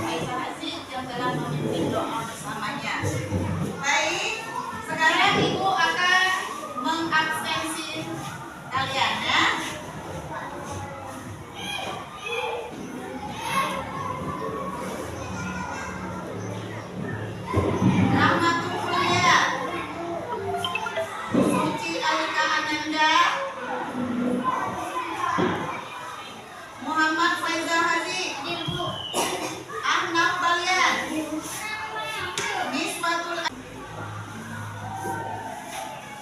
Faiza Haziq yang telah memimpin doa bersamanya. Baik, sekarang Ibu akan mengabsensi kalian ya. Rahmatullah, Suci Alika Ananda, Muhammad Faiza Haziq, Ahnaf Balian, Nisbatul.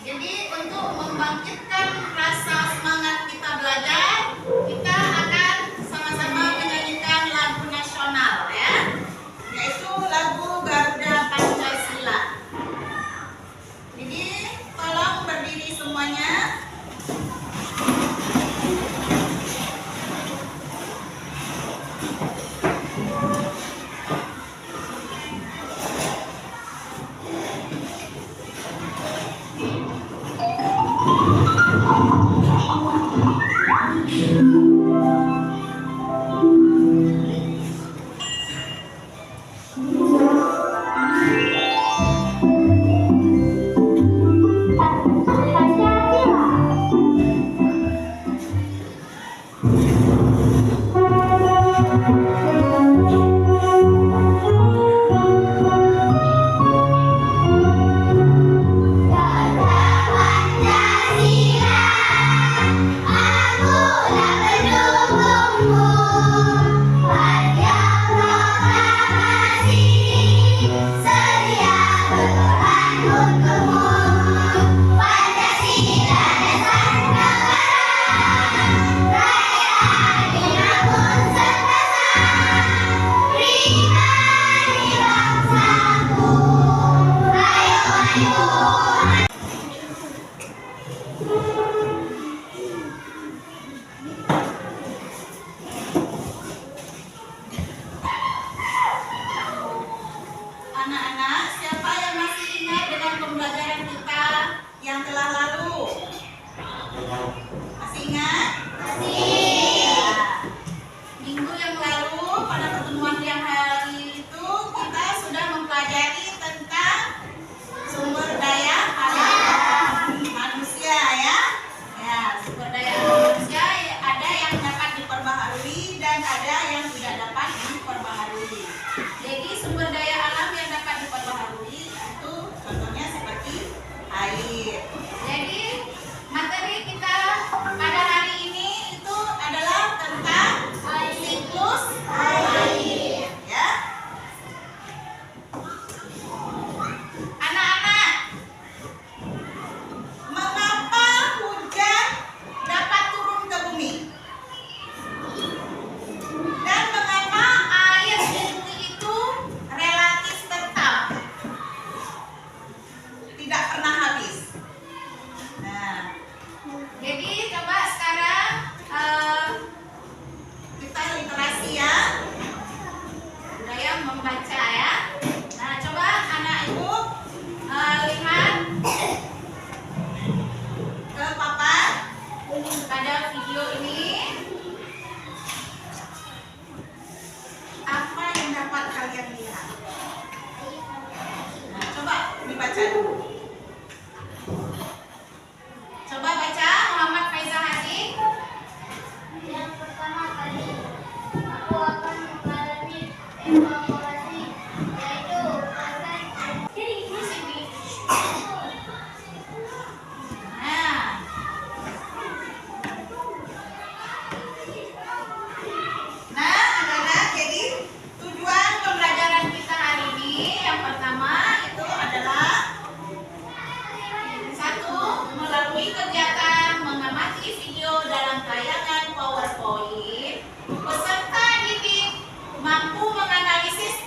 Jadi untuk membangkitkan rasa semangat kita belajar, kita akan sama-sama menyanyikan lagu nasional ya, yaitu lagu Garuda Pancasila. Jadi tolong berdiri semuanya. Anak-anak, siapa yang masih ingat dengan pembelajaran kita yang telah lalu? Masih ingat? Masih. Ya. Minggu yang lalu pada pertemuan yang hari itu kita sudah mempelajari tentang sumber daya alam manusia ya. Ya, sumber daya alam manusia ada yang dapat diperbaharui dan ada yang tidak dapat diperbaharui. Jadi sumber daya alam yang dapat diperbaharui itu contohnya seperti air. Jadi materi kita pada hari ini itu adalah tentang siklus air ya. Anak-anak, mengapa hujan dapat turun ke bumi? Dan mengapa air di bumi itu relatif tetap, tidak pernah habis? Nah, jadi coba sekarang kita literasi ya, budaya membaca ya. Nah, coba anak ibu lihat ke papan pada video ini. Apa yang dapat kalian lihat? Nah, coba dibaca dulu. Coba baca Muhammad Faiza Haziq. Yang pertama kali aku akan mengalami evaluasi, yaitu akan Di sini. Nah, anak-anak, jadi tujuan pembelajaran kita hari ini yang pertama itu adalah satu, melalui kegiatan mengamati video dalam tayangan PowerPoint, peserta didik mampu menganalisis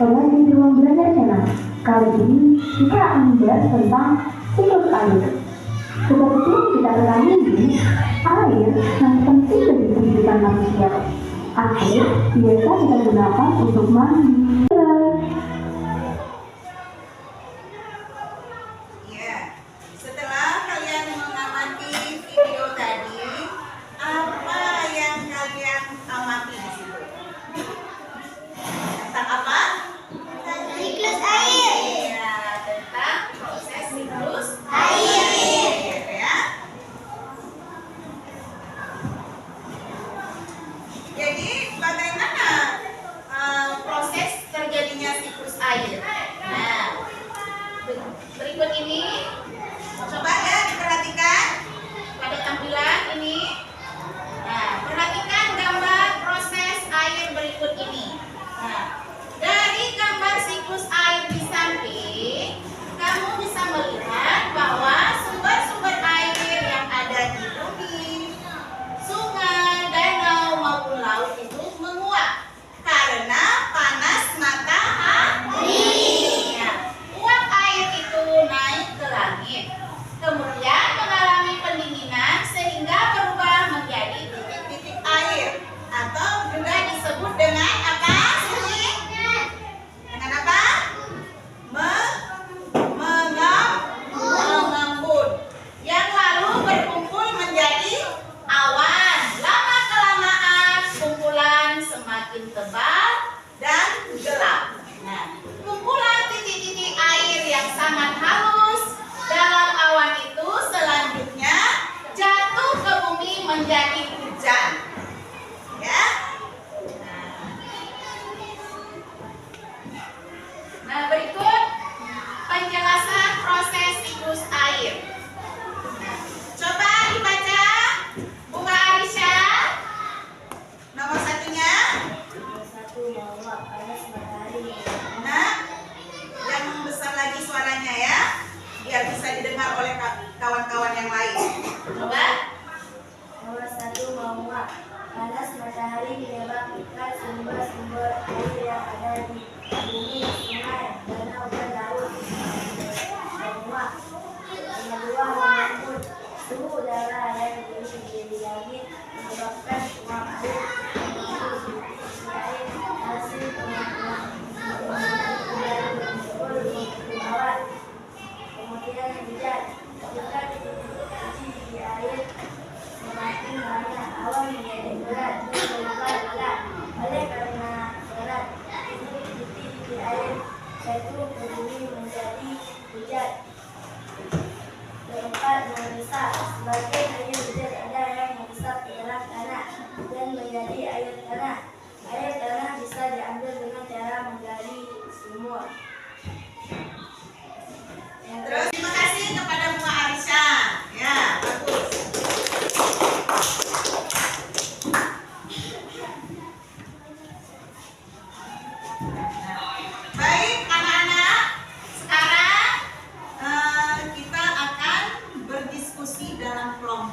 Kembali di ruang belajar channel. Kali ini kita akan membahas tentang siklus air. Seperti kita ketahui, air yang penting bagi kehidupan manusia. Air biasa kita gunakan untuk mandi. Ya, setelah kalian mengamati video tadi, apa yang kalian amati di situ? Tentang apa? Siklus air. Ya, tentang proses siklus Air. ya. Jadi bagaimana proses terjadinya siklus air? Nah, berikut ini coba ya diperhatikan pada tampilan ini. Nah, perhatikan gambar proses air berikut ini. Nah, dari gambar siklus air di samping, kamu bisa melihat bahwa sumber-sumber air yang ada di bumi, sungai, danau maupun laut itu menguap karena panas matahari. Ya, uap air itu naik ke langit, kemudian mengalami pendinginan sehingga berubah menjadi titik-titik air atau juga disebut dengan apa? Suci? Dengan apa? Mengembun, yang lalu berkumpul menjadi awan. Lama kelamaan kumpulan semakin tebal dan gelap. Nah, kumpulan titik-titik air yang sangat halus dalam awan itu selanjutnya jatuh ke bumi menjadi hujan. Ya. Nah, berikut penjelasan proses siklus air. Nah, coba dibaca, Bunga Arisha. Nomor satunya. Satu bahwa panas matahari. Nah, yang besar lagi suaranya ya, biar bisa didengar oleh kawan-kawan yang lain. Coba. Nomor satu bahwa panas matahari menyebabkan sumber-sumber air yang ada di bumi, sungai, danau, dan laut menguap. Yang kedua, mengangkut suhu udara yang tinggi di langit menyebabkan uap air mengangkut air hasil pengumpulan ke awan. Kemudian hujan. Jika di air semakin banyak awan menjadi berat dan berubah gelap. Oleh karena berat titik-titik air jatuh ke bumi menjadi hujan. Keempat, meresap. Sebagian air hujan ada yang meresap ke dalam tanah dan menjadi air tanah. Air tanah bisa diambil dengan cara menggali sumur. Yang Terus terima kasih kepada Bunga Arisha. Ya, bagus. Baik anak-anak, sekarang kita akan berdiskusi dalam kelompok.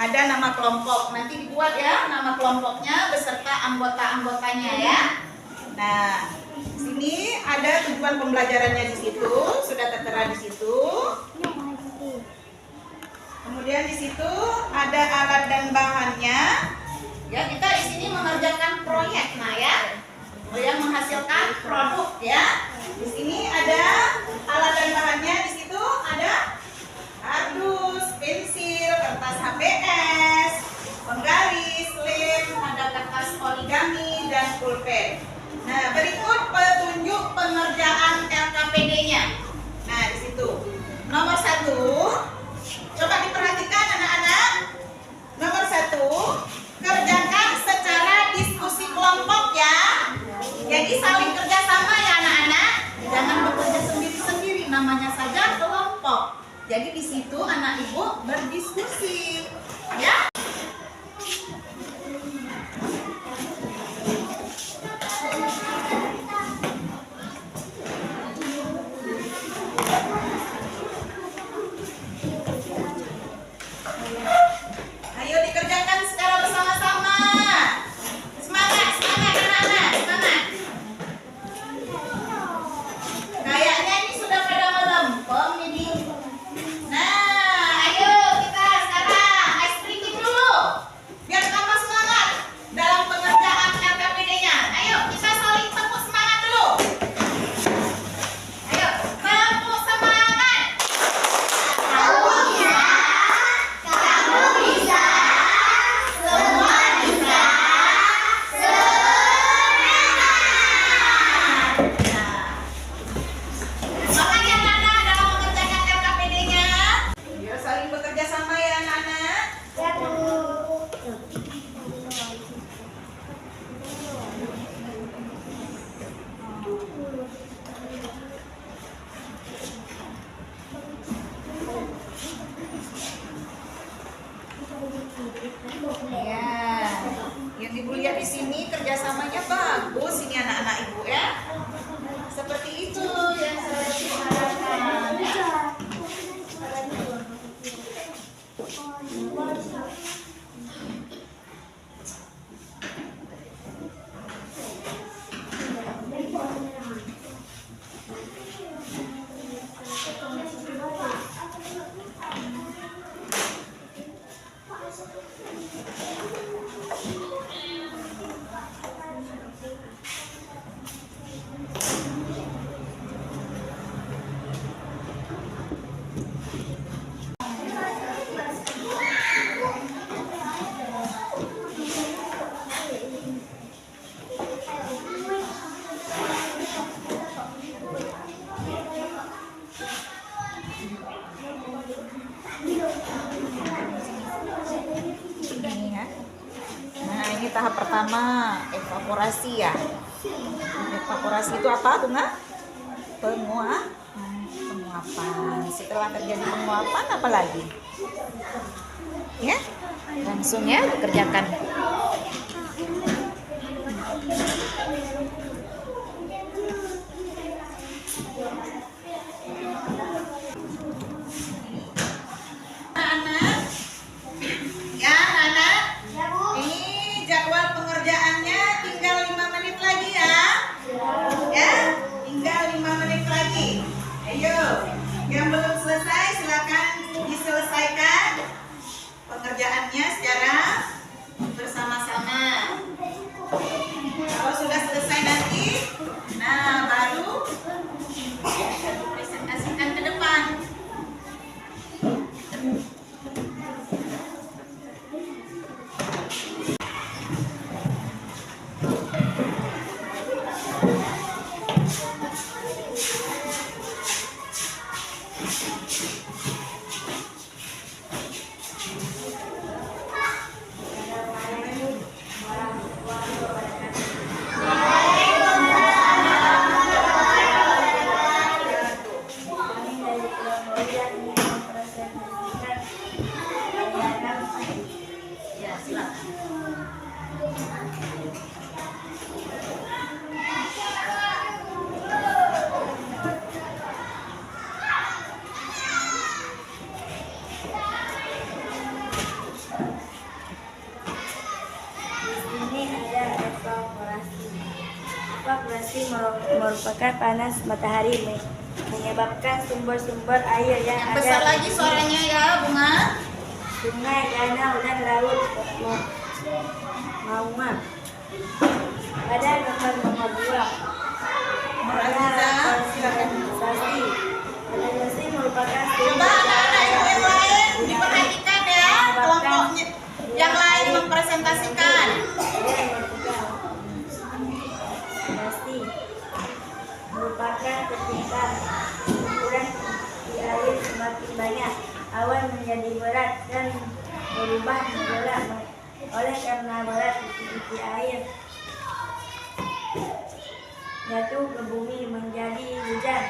ada nama kelompok. Nanti dibuat ya nama kelompoknya beserta anggota-anggotanya ya. Nah, sini ada tujuan pembelajarannya di situ, sudah tertera di situ. Kemudian di situ ada alat dan bahannya. Ya, kita di sini mengerjakan proyek, nah ya, yang menghasilkan produk ya. Di sini ada alat dan bahannya. Di situ ada kardus, pensil, kertas HBS, penggaris, lem, ada kertas origami dan pulpen. Nah, berikut petunjuk pengerjaan LKPD-nya. Nah, di situ nomor 1, coba diperhatikan anak-anak. Nomor 1, kerjakan secara diskusi kelompok ya. Jadi saling kerjasama ya anak-anak. Jangan bekerja sendiri-sendiri, namanya saja kelompok. Jadi di situ anak ibu berdiskusi, ya. Ayo dikerjakan secara bersama-sama. Semangat, semangat anak-anak, semangat. Kayaknya ini sudah pada melempem ini. Nah, ayo kita sekarang ice breaking dulu. Biar tambah semangat dalam pengerjaan LKPD-nya. Ayo kita saling tepuk semangat dulu. Ayo, tepuk semangat. Kamu bisa, kamu bisa, semua bisa, semangat ya anak-anak dalam mengerjakan LKPD-nya. Biar saling bekerja sama ya anak-anak. Ya, yang ibu lihat di sini kerjasamanya bagus ini anak-anak ibu ya. Seperti itu yang saya harapkan. Ini ya. Nah, ini tahap pertama, evaporasi ya. Evaporasi itu apa, Bunga? Penguapan. Setelah terjadi penguapan, apa lagi? Ya, langsung ya dikerjakan. Anak-anak, ya anak, ini jadwal pengerjaannya tinggal 5 menit lagi ya. Ya, tinggal 5 menit lagi. Ayo, yang belum selesai silakan diselesaikan pengerjaannya secara bersama-sama. Kalau sudah selesai nanti, nah baru presentasikan ke depan. Kondensi merupakan panas matahari menyebabkan sumber-sumber air yang Yang besar ada lagi suaranya ya, Bunga. sungai, danau, dan laut menguap. Pada gambar nomor 2, kondensasi. Kondensasi merupakan Coba anak-anak yang lain diperhatikan ya, kelompoknya yang lain mempresentasikan. Kondensasi merupakan ketika ukuran di air semakin banyak, awan menjadi berat dan berubah menjelak oleh karena berat biji air jatuh ke bumi menjadi hujan.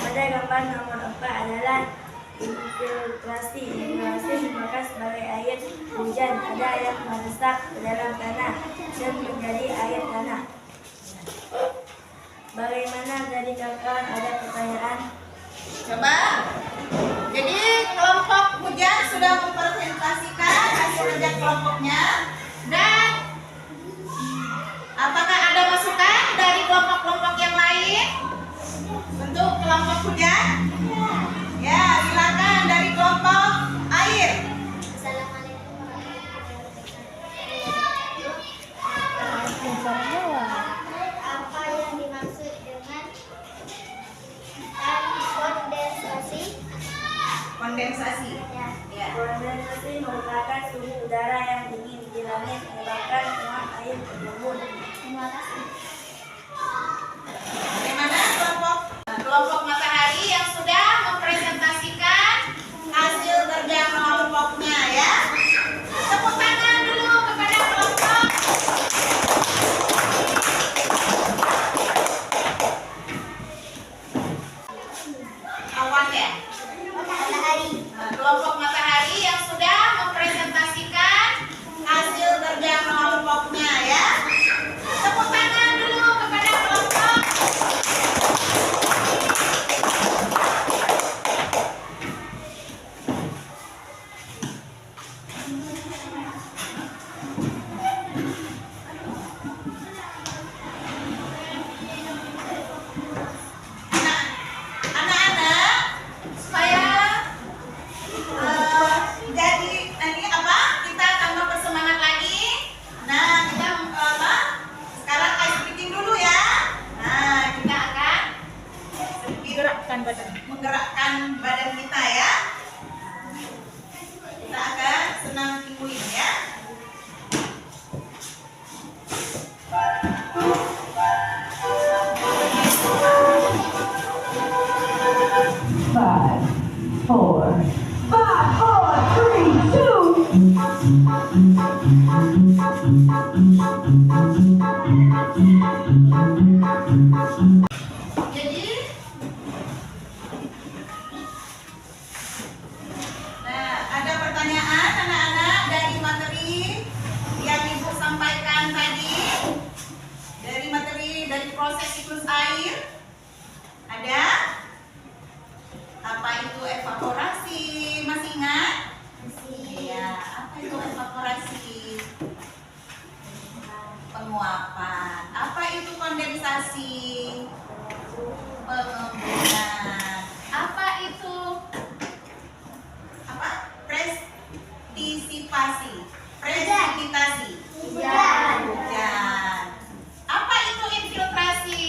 Pada gambar nomor 4 adalah infiltrasi. Infiltrasi dimakan sebagai air hujan. Ada yang meresap ke dalam tanah dan menjadi air tanah. Bagaimana dari kawan-kawan, ada pertanyaan? Coba. Jadi kelompok hujan sudah mempresentasikan hasil kerja kelompoknya, dan apakah ada masukan dari kelompok-kelompok yang lain untuk kelompok hujan? Ya, silakan dari kelompok air. Assalamualaikum warahmatullahi wabarakatuh. Apa yang dimaksud dengan kondensasi? Kondensasi. Ya. Kondensasi merupakan suhu udara yang dingin di langit menyebabkan uap air berkumpul. Terima kasih. Bagaimana kelompok matahari yang sudah mempresentasikan hasil kerja kelompoknya ya? Tepuk tangan dulu kepada kelompok. Awan ya? Matahari. Kelompok matahari yang sudah mempresentasikan hasil kerja kelompoknya ya? Tepuk tangan dulu kepada kelompok. Anak-anak, supaya jadi ini apa? Kita tambah bersemangat lagi. Nah, kita sekarang ice breathing dulu ya. Nah, kita akan menggerakkan badan kita ya. Kita akan senam timuin ya. Five, four, three, two. Jadi, nah, ada pertanyaan anak-anak dari materi yang Ibu sampaikan tadi, dari materi dari proses siklus air. Ada? Apa itu evaporasi? Masih ingat? Iya. Apa itu evaporasi? Penguapan. Apa itu kondensasi? Pengembunan. Apa itu presipitasi? Presipitasi. Hujan. Apa itu infiltrasi?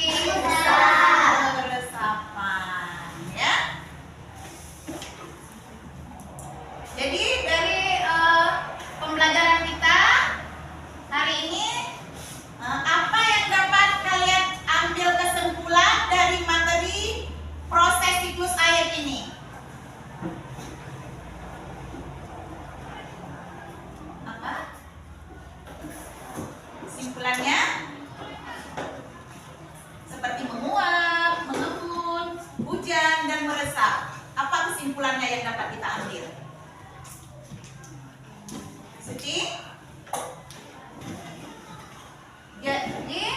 Resapan. Ya. Jadi dari pembelajaran kita hari ini, apa yang dapat kalian ambil kesimpulan dari materi proses siklus air ini? Apa? Kesimpulannya seperti menguap, mengembun, hujan, dan meresap. Apa kesimpulannya yang dapat kita ambil? Suci? Jadi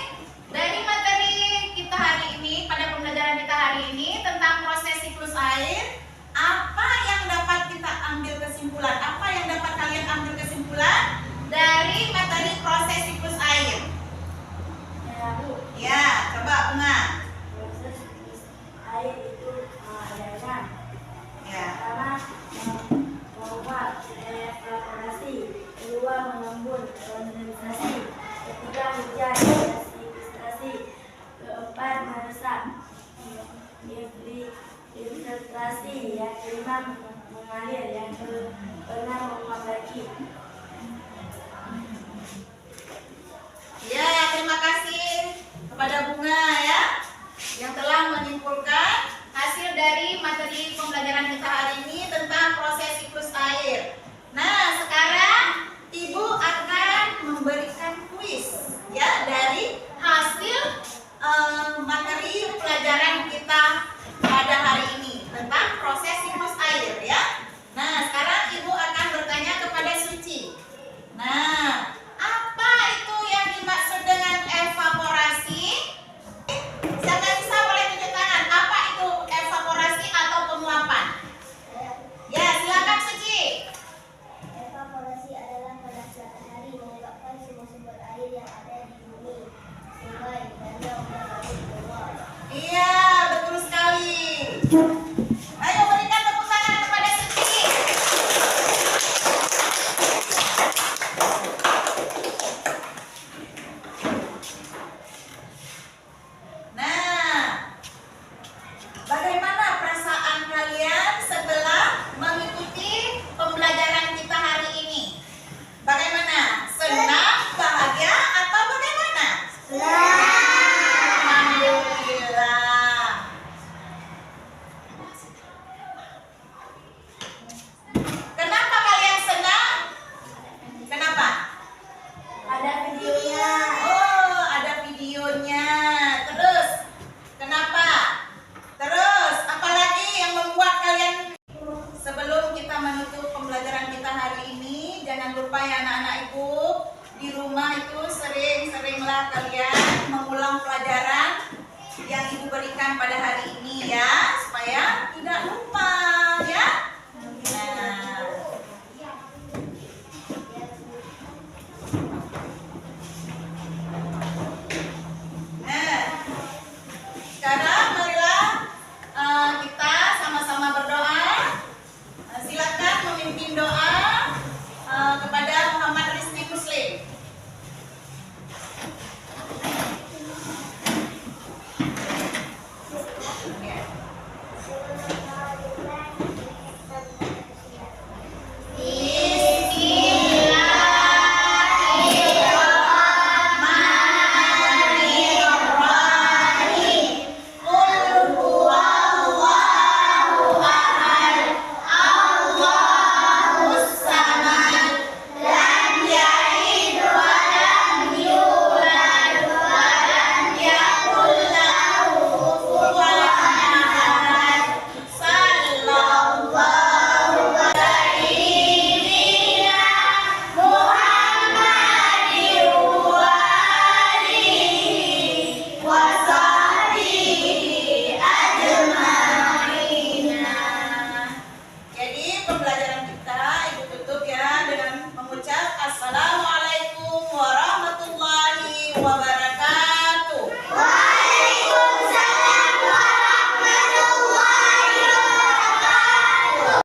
dari materi kita hari ini, pada pembelajaran kita hari ini tentang proses siklus air, apa yang dapat kita ambil kesimpulan? Apa yang dapat kalian ambil kesimpulan dari materi proses siklus air? Jangan lupa ya anak-anak ibu, di rumah itu sering-seringlah kalian mengulang pelajaran yang ibu berikan pada hari ini ya, supaya tidak lupa ya. Nah.